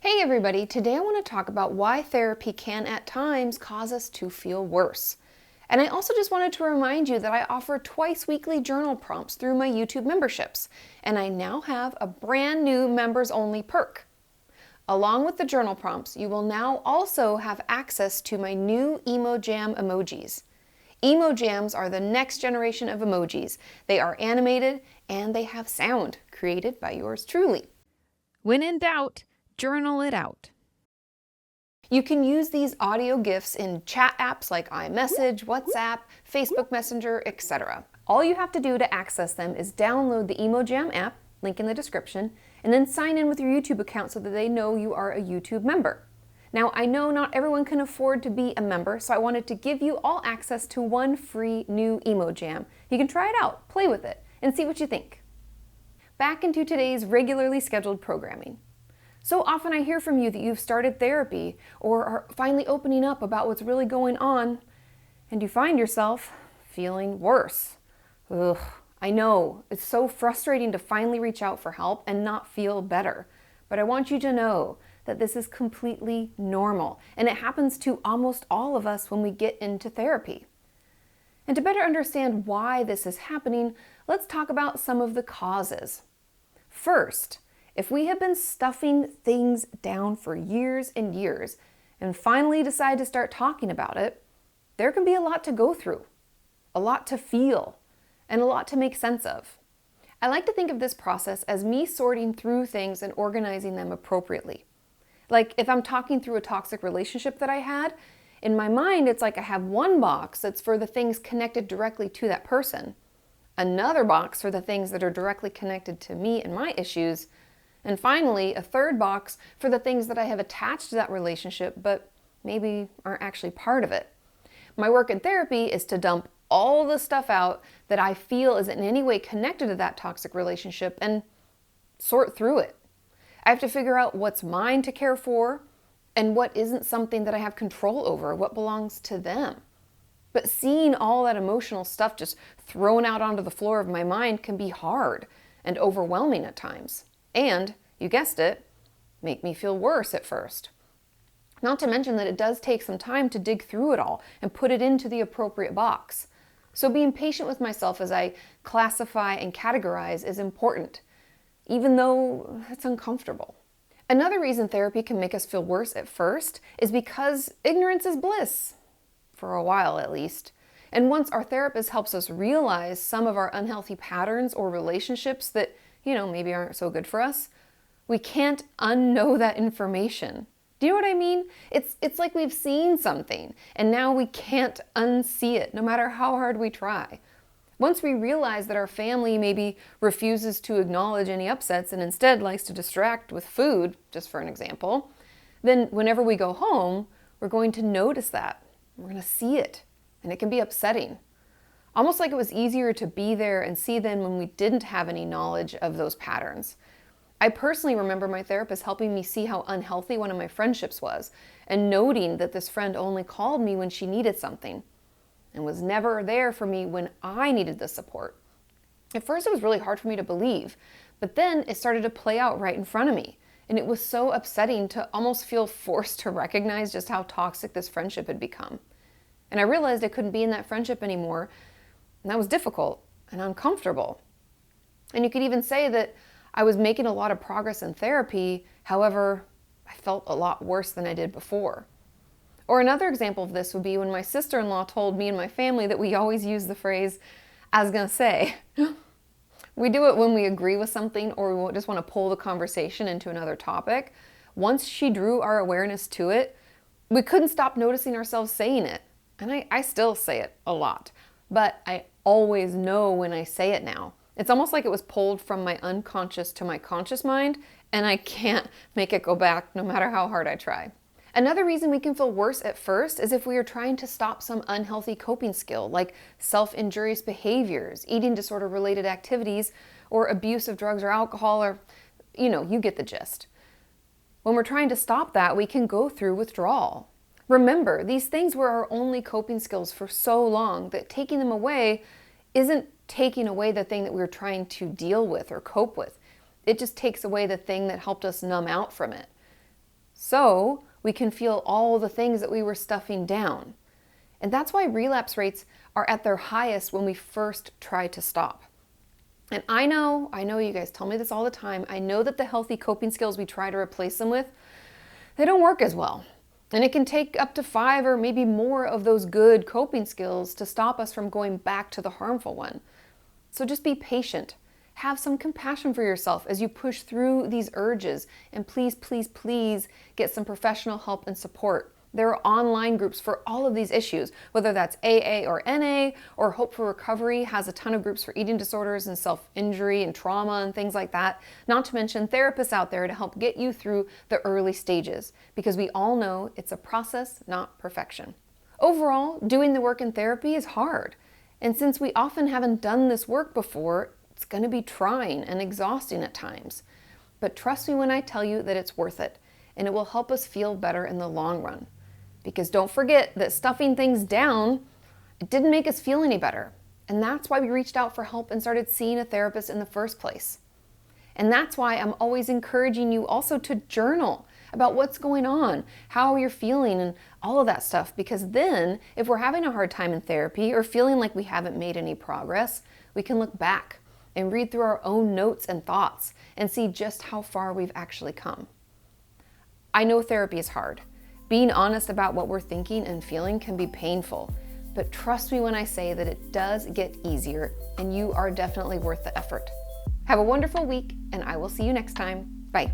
Hey everybody, today I want to talk about why therapy can at times cause us to feel worse. And I also just wanted to remind you that I offer twice weekly journal prompts through my YouTube memberships, and I now have a brand new members only perk. Along with the journal prompts, you will now also have access to my new Emo Jam emojis. Emo Jams are the next generation of emojis. They are animated and they have sound created by yours truly. When in doubt, journal it out. You can use these audio GIFs in chat apps like iMessage, WhatsApp, Facebook Messenger, etc. All you have to do to access them is download the EmoJam app, link in the description, and then sign in with your YouTube account so that they know you are a YouTube member. Now, I know not everyone can afford to be a member, so I wanted to give you all access to one free new EmoJam. You can try it out, play with it, and see what you think. Back into today's regularly scheduled programming. So often I hear from you that you've started therapy or are finally opening up about what's really going on, and you find yourself feeling worse. Ugh, I know, it's so frustrating to finally reach out for help and not feel better. But I want you to know that this is completely normal, and it happens to almost all of us when we get into therapy. And to better understand why this is happening, let's talk about some of the causes. First, if we have been stuffing things down for years and years and finally decide to start talking about it, there can be a lot to go through, a lot to feel, and a lot to make sense of. I like to think of this process as me sorting through things and organizing them appropriately. Like if I'm talking through a toxic relationship that I had, in my mind it's like I have one box that's for the things connected directly to that person, another box for the things that are directly connected to me and my issues, and finally, a third box for the things that I have attached to that relationship, but maybe aren't actually part of it. My work in therapy is to dump all the stuff out that I feel is in any way connected to that toxic relationship and sort through it. I have to figure out what's mine to care for and what isn't something that I have control over, what belongs to them. But seeing all that emotional stuff just thrown out onto the floor of my mind can be hard and overwhelming at times. And, you guessed it, make me feel worse at first. Not to mention that it does take some time to dig through it all and put it into the appropriate box. So being patient with myself as I classify and categorize is important, even though it's uncomfortable. Another reason therapy can make us feel worse at first is because ignorance is bliss, for a while at least. And once our therapist helps us realize some of our unhealthy patterns or relationships that maybe aren't so good for us, we can't unknow that information. Do you know what I mean? It's like we've seen something and now we can't unsee it, no matter how hard we try. Once we realize that our family maybe refuses to acknowledge any upsets and instead likes to distract with food, just for an example, then whenever we go home, we're going to notice that. We're going to see it, and it can be upsetting. Almost like it was easier to be there and see them when we didn't have any knowledge of those patterns. I personally remember my therapist helping me see how unhealthy one of my friendships was and noting that this friend only called me when she needed something and was never there for me when I needed the support. At first it was really hard for me to believe, but then it started to play out right in front of me, and it was so upsetting to almost feel forced to recognize just how toxic this friendship had become. And I realized I couldn't be in that friendship anymore. And that was difficult and uncomfortable. And you could even say that I was making a lot of progress in therapy, however, I felt a lot worse than I did before. Or another example of this would be when my sister-in-law told me and my family that we always use the phrase, "I was gonna say." We do it when we agree with something or we just want to pull the conversation into another topic. Once she drew our awareness to it, we couldn't stop noticing ourselves saying it. And I still say it a lot. But I always know when I say it now. It's almost like it was pulled from my unconscious to my conscious mind, and I can't make it go back no matter how hard I try. Another reason we can feel worse at first is if we are trying to stop some unhealthy coping skill, like self-injurious behaviors, eating disorder-related activities, or abuse of drugs or alcohol, or, you get the gist. When we're trying to stop that, we can go through withdrawal. Remember, these things were our only coping skills for so long that taking them away isn't taking away the thing that we were trying to deal with or cope with. It just takes away the thing that helped us numb out from it. so we can feel all the things that we were stuffing down. And that's why relapse rates are at their highest when we first try to stop. And I know you guys tell me this all the time. I know that the healthy coping skills we try to replace them with, they don't work as well. And it can take up to 5 or maybe more of those good coping skills to stop us from going back to the harmful one. So just be patient. Have some compassion for yourself as you push through these urges. And please, please, please get some professional help and support. There are online groups for all of these issues, whether that's AA or NA, or Hope for Recovery has a ton of groups for eating disorders and self-injury and trauma and things like that. Not to mention therapists out there to help get you through the early stages, because we all know it's a process, not perfection. Overall, doing the work in therapy is hard. And since we often haven't done this work before, it's going to be trying and exhausting at times. But trust me when I tell you that it's worth it, and it will help us feel better in the long run. Because don't forget that stuffing things down, it didn't make us feel any better. And that's why we reached out for help and started seeing a therapist in the first place. And that's why I'm always encouraging you also to journal about what's going on, how you're feeling, and all of that stuff. Because then, if we're having a hard time in therapy or feeling like we haven't made any progress, we can look back and read through our own notes and thoughts and see just how far we've actually come. I know therapy is hard. Being honest about what we're thinking and feeling can be painful, but trust me when I say that it does get easier, and you are definitely worth the effort. Have a wonderful week, and I will see you next time. Bye.